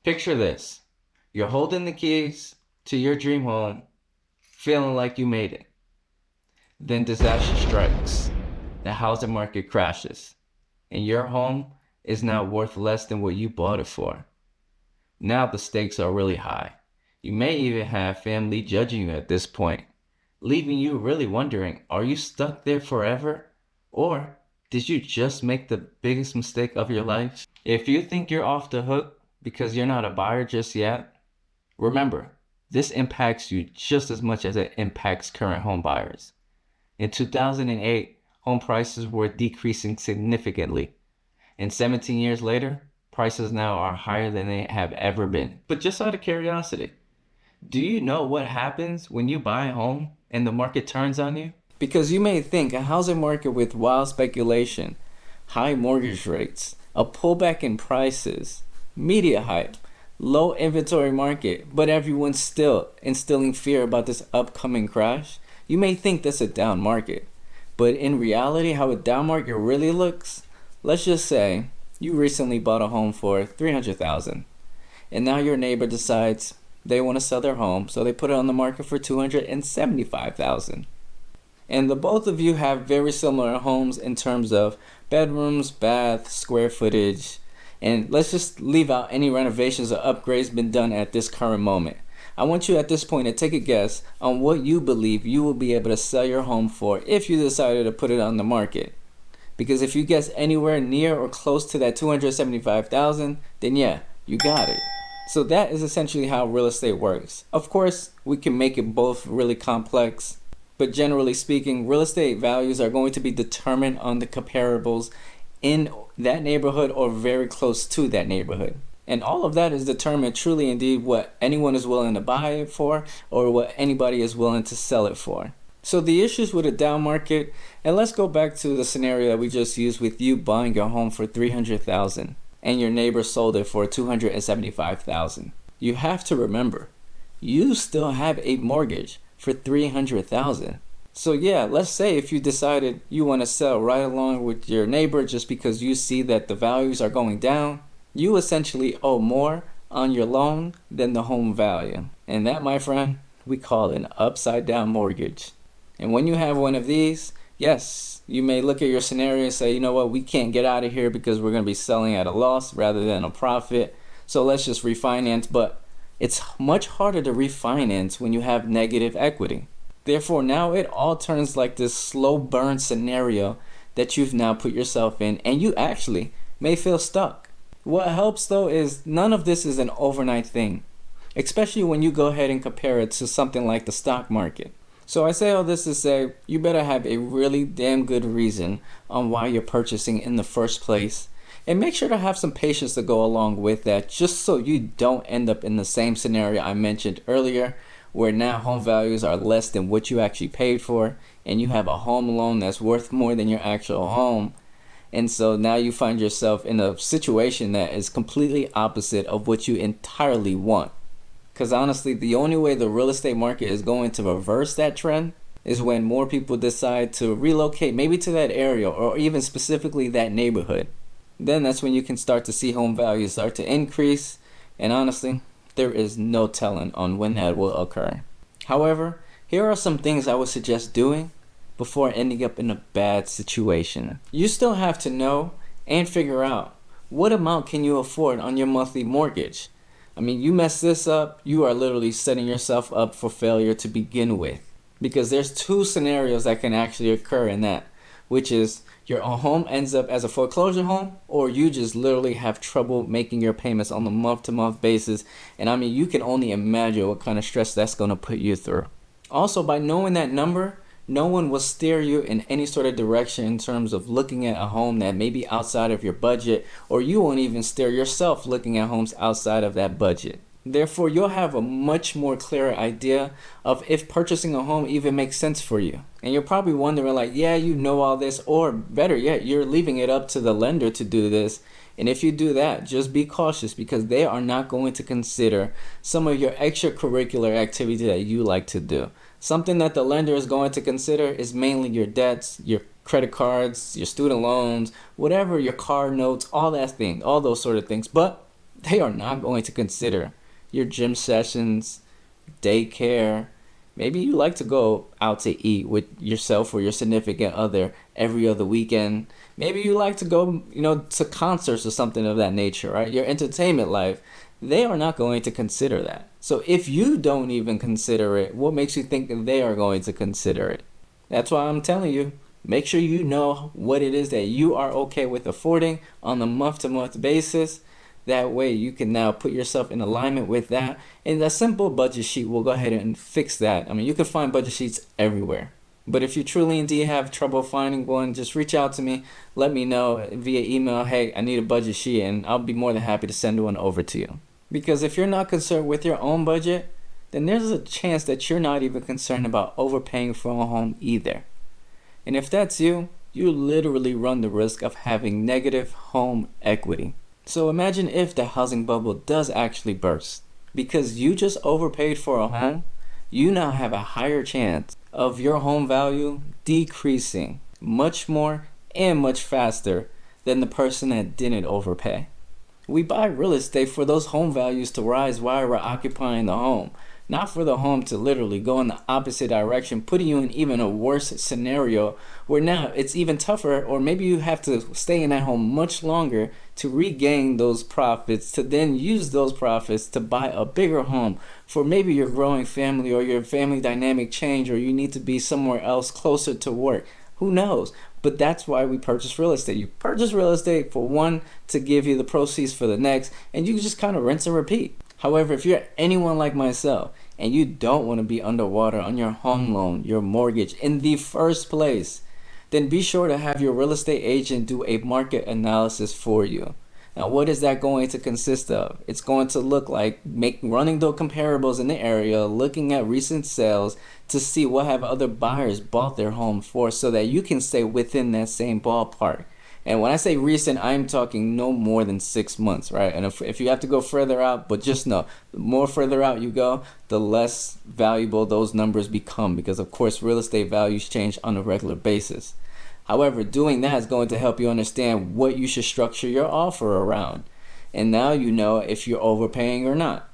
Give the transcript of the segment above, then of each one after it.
Picture this. You're holding the keys to your dream home, feeling like you made it. Then disaster strikes. The housing market crashes, and your home is now worth less than what you bought it for. Now the stakes are really high. You may even have family judging you at this point, leaving you really wondering, are you stuck there forever? Or did you just make the biggest mistake of your life? If you think you're off the hook because you're not a buyer just yet, remember, this impacts you just as much as it impacts current home buyers. In 2008, home prices were decreasing significantly. And 17 years later, prices now are higher than they have ever been. But just out of curiosity, do you know what happens when you buy a home and the market turns on you? Because you may think a housing market with wild speculation, high mortgage rates, a pullback in prices, media hype, low inventory market, but everyone's still instilling fear about this upcoming crash, you may think that's a down market. But in reality, how a down market really looks, let's just say you recently bought a home for $300,000, and now your neighbor decides they want to sell their home, so they put it on the market for $275,000. And the both of you have very similar homes in terms of bedrooms, bath, square footage, and let's just leave out any renovations or upgrades been done at this current moment. I want you at this point to take a guess on what you believe you will be able to sell your home for if you decided to put it on the market. Because if you guess anywhere near or close to that $275,000, then yeah, you got it. So that is essentially how real estate works. Of course, we can make it both really complex, but generally speaking, real estate values are going to be determined on the comparables in that neighborhood or very close to that neighborhood. And all of that is determined truly indeed what anyone is willing to buy it for or what anybody is willing to sell it for. So the issues with a down market, and let's go back to the scenario that we just used with you buying your home for $300,000 and your neighbor sold it for $275,000. You have to remember, you still have a mortgage for $300,000. So yeah, let's say if you decided you want to sell right along with your neighbor just because you see that the values are going down, you essentially owe more on your loan than the home value. And that, my friend, we call an upside down mortgage. And when you have one of these, yes, you may look at your scenario and say, you know what, we can't get out of here because we're going to be selling at a loss rather than a profit. So let's just refinance. But it's much harder to refinance when you have negative equity. Therefore, now it all turns like this slow burn scenario that you've now put yourself in, and you actually may feel stuck. What helps though is none of this is an overnight thing, especially when you go ahead and compare it to something like the stock market. So I say all this to say you better have a really damn good reason on why you're purchasing in the first place, and make sure to have some patience to go along with that, just so you don't end up in the same scenario I mentioned earlier, where now home values are less than what you actually paid for and you have a home loan that's worth more than your actual home. And so now you find yourself in a situation that is completely opposite of what you entirely want. Because honestly, the only way the real estate market is going to reverse that trend is when more people decide to relocate maybe to that area or even specifically that neighborhood. Then that's when you can start to see home values start to increase. And honestly, there is no telling on when that will occur. However, here are some things I would suggest doing before ending up in a bad situation. You still have to know and figure out what amount can you afford on your monthly mortgage. I mean, you mess this up, you are literally setting yourself up for failure to begin with. Because there's two scenarios that can actually occur in that, which is your home ends up as a foreclosure home, or you just literally have trouble making your payments on a month-to-month basis. And I mean, you can only imagine what kind of stress that's going to put you through. Also, by knowing that number, no one will steer you in any sort of direction in terms of looking at a home that may be outside of your budget, or you won't even steer yourself looking at homes outside of that budget. Therefore, you'll have a much more clearer idea of if purchasing a home even makes sense for you. And you're probably wondering like, yeah, you know all this, or better yet, you're leaving it up to the lender to do this. And if you do that, just be cautious because they are not going to consider some of your extracurricular activity that you like to do. Something that the lender is going to consider is mainly your debts, your credit cards, your student loans, whatever, your car notes, all those sort of things. But They are not going to consider your gym sessions, daycare. Maybe you like to go out to eat with yourself or your significant other every other weekend. Maybe you like to go, to concerts or something of that nature, right? Your entertainment life. They are not going to consider that. So if you don't even consider it, what makes you think they are going to consider it? That's why I'm telling you, make sure you know what it is that you are okay with affording on a month-to-month basis. That way you can now put yourself in alignment with that. And a simple budget sheet will go ahead and fix that. I mean, you can find budget sheets everywhere. But if you truly indeed have trouble finding one, just reach out to me. Let me know via email, hey, I need a budget sheet, and I'll be more than happy to send one over to you. Because if you're not concerned with your own budget, then there's a chance that you're not even concerned about overpaying for a home either. And if that's you, you literally run the risk of having negative home equity. So imagine if the housing bubble does actually burst. Because you just overpaid for a home, you now have a higher chance of your home value decreasing much more and much faster than the person that didn't overpay. We buy real estate for those home values to rise while we're occupying the home, not for the home to literally go in the opposite direction, putting you in even a worse scenario where now it's even tougher, or maybe you have to stay in that home much longer to regain those profits, to then use those profits to buy a bigger home for maybe your growing family or your family dynamic change, or you need to be somewhere else closer to work. Who knows? But that's why we purchase real estate. You purchase real estate for one, to give you the proceeds for the next, and you just kind of rinse and repeat. However, if you're anyone like myself and you don't want to be underwater on your home loan, your mortgage in the first place, then be sure to have your real estate agent do a market analysis for you. Now, what is that going to consist of? It's going to look like running the comparables in the area, looking at recent sales to see what have other buyers bought their home for, so that you can stay within that same ballpark. And when I say recent, I'm talking no more than 6 months, right? And if you have to go further out, but just know, the more further out you go, the less valuable those numbers become, because of course real estate values change on a regular basis. However, doing that is going to help you understand what you should structure your offer around. And now you know if you're overpaying or not.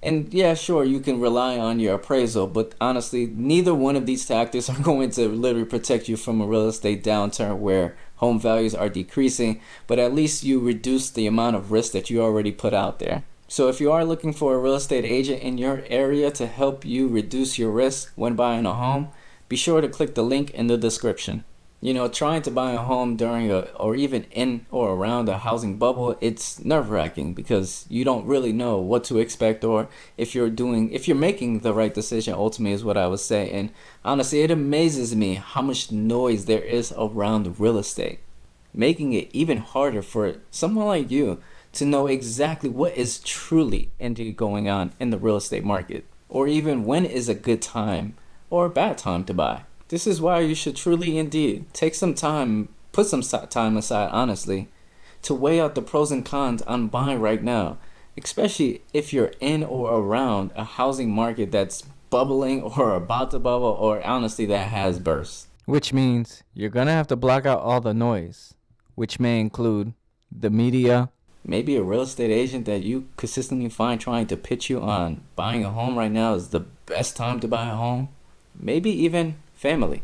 And yeah, sure, you can rely on your appraisal, but honestly, neither one of these tactics are going to literally protect you from a real estate downturn where home values are decreasing, but at least you reduce the amount of risk that you already put out there. So if you are looking for a real estate agent in your area to help you reduce your risk when buying a home, be sure to click the link in the description. Trying to buy a home during or even in or around a housing bubble, it's nerve-wracking because you don't really know what to expect, or if you're making the right decision, ultimately, is what I would say. And honestly, it amazes me how much noise there is around real estate, making it even harder for someone like you to know exactly what is truly indeed going on in the real estate market, or even when is a good time or a bad time to buy. This is why you should truly indeed take some time, put some time aside, honestly, to weigh out the pros and cons on buying right now, especially if you're in or around a housing market that's bubbling or about to bubble, or honestly that has burst. Which means you're going to have to block out all the noise, which may include the media, maybe a real estate agent that you consistently find trying to pitch you on buying a home right now is the best time to buy a home, maybe even family.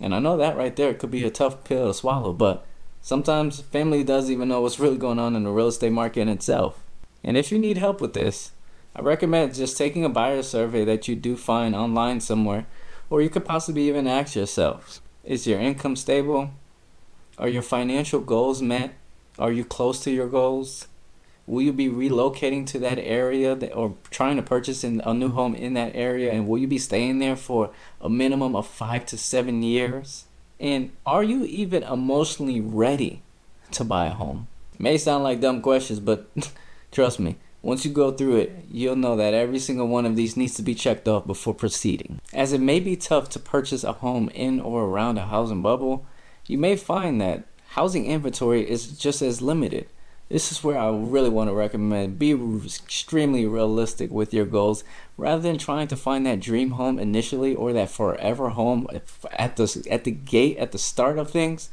And I know that right there could be a tough pill to swallow, but sometimes family doesn't even know what's really going on in the real estate market in itself. And if you need help with this, I recommend just taking a buyer survey that you do find online somewhere, or you could possibly even ask yourself, is your income stable? Are your financial goals met? Are you close to your goals? Will you be relocating to that area or trying to purchase a new home in that area? And will you be staying there for a minimum of 5 to 7 years? And are you even emotionally ready to buy a home? It may sound like dumb questions, but trust me, once you go through it, you'll know that every single one of these needs to be checked off before proceeding. As it may be tough to purchase a home in or around a housing bubble, you may find that housing inventory is just as limited. This is where I really want to recommend be extremely realistic with your goals, rather than trying to find that dream home initially or that forever home at the gate, at the start of things.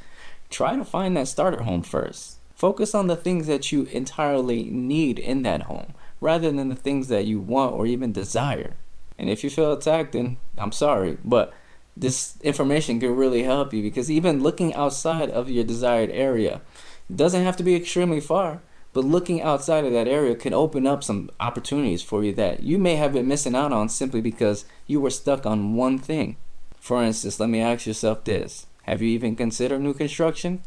Try to find that starter home first. Focus on the things that you entirely need in that home, rather than the things that you want or even desire. And if you feel attacked, then I'm sorry, but this information can really help you, because even looking outside of your desired area, it doesn't have to be extremely far, but looking outside of that area can open up some opportunities for you that you may have been missing out on simply because you were stuck on one thing. For instance, let me ask yourself this. Have you even considered new construction?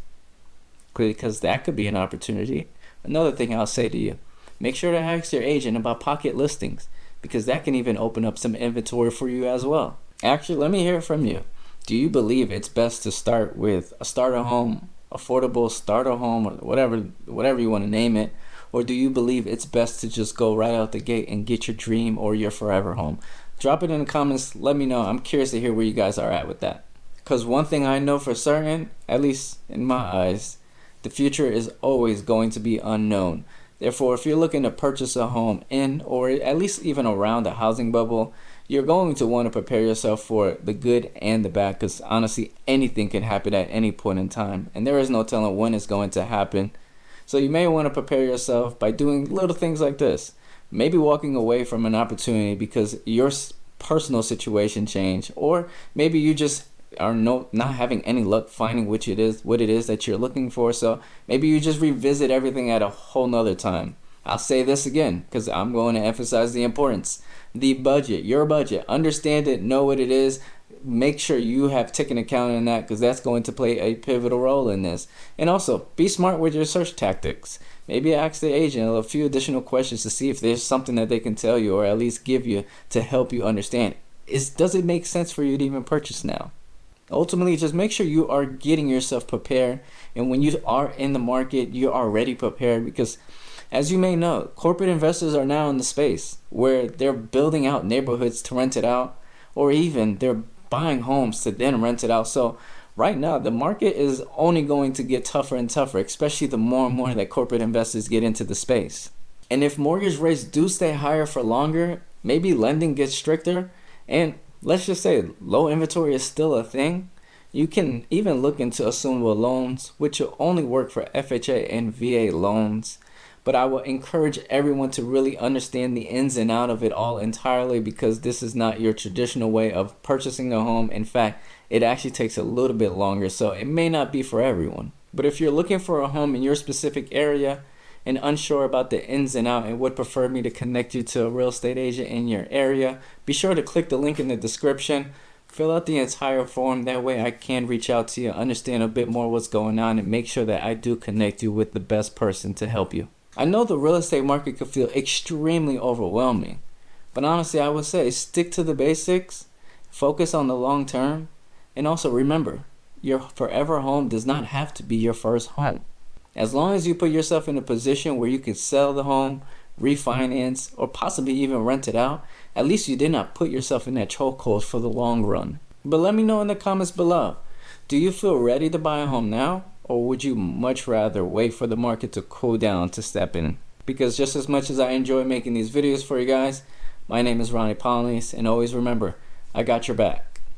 Because that could be an opportunity. Another thing I'll say to you, make sure to ask your agent about pocket listings, because that can even open up some inventory for you as well. Actually, let me hear from you. Do you believe it's best to start with a starter home, affordable starter home, or whatever you want to name it? Or do you believe it's best to just go right out the gate and get your dream or your forever home? Drop it in the comments. Let me know. I'm curious to hear where you guys are at with that. Because one thing I know for certain, at least in my eyes, the future is always going to be unknown. Therefore, if you're looking to purchase a home in or at least even around the housing bubble, you're going to want to prepare yourself for the good and the bad, because honestly, anything can happen at any point in time, and there is no telling when it's going to happen. So you may want to prepare yourself by doing little things like this. Maybe walking away from an opportunity because your personal situation changed, or maybe you just are not having any luck finding what it is that you're looking for. So maybe you just revisit everything at a whole nother time. I'll say this again because I'm going to emphasize the importance. The budget, your budget, understand it, know what it is. Make sure you have taken account in that, because that's going to play a pivotal role in this. And also, be smart with your search tactics. Maybe ask the agent a few additional questions to see if there's something that they can tell you or at least give you to help you understand. Does it make sense for you to even purchase now? Ultimately, just make sure you are getting yourself prepared. And when you are in the market, you are already prepared, because as you may know, corporate investors are now in the space where they're building out neighborhoods to rent it out, or even they're buying homes to then rent it out. So right now, the market is only going to get tougher and tougher, especially the more and more that corporate investors get into the space. And if mortgage rates do stay higher for longer, maybe lending gets stricter, and let's just say low inventory is still a thing, you can even look into assumable loans, which will only work for FHA and VA loans. But I will encourage everyone to really understand the ins and out of it all entirely, because this is not your traditional way of purchasing a home. In fact, it actually takes a little bit longer, so it may not be for everyone. But if you're looking for a home in your specific area and unsure about the ins and out and would prefer me to connect you to a real estate agent in your area, be sure to click the link in the description. Fill out the entire form. That way I can reach out to you, understand a bit more what's going on, and make sure that I do connect you with the best person to help you. I know the real estate market could feel extremely overwhelming, but honestly, I would say stick to the basics, focus on the long term, and also remember, your forever home does not have to be your first home. As long as you put yourself in a position where you can sell the home, refinance, or possibly even rent it out, at least you did not put yourself in that chokehold for the long run. But let me know in the comments below, do you feel ready to buy a home now? Or would you much rather wait for the market to cool down to step in? Because just as much as I enjoy making these videos for you guys, my name is Roney Polynice, and always remember, I got your back.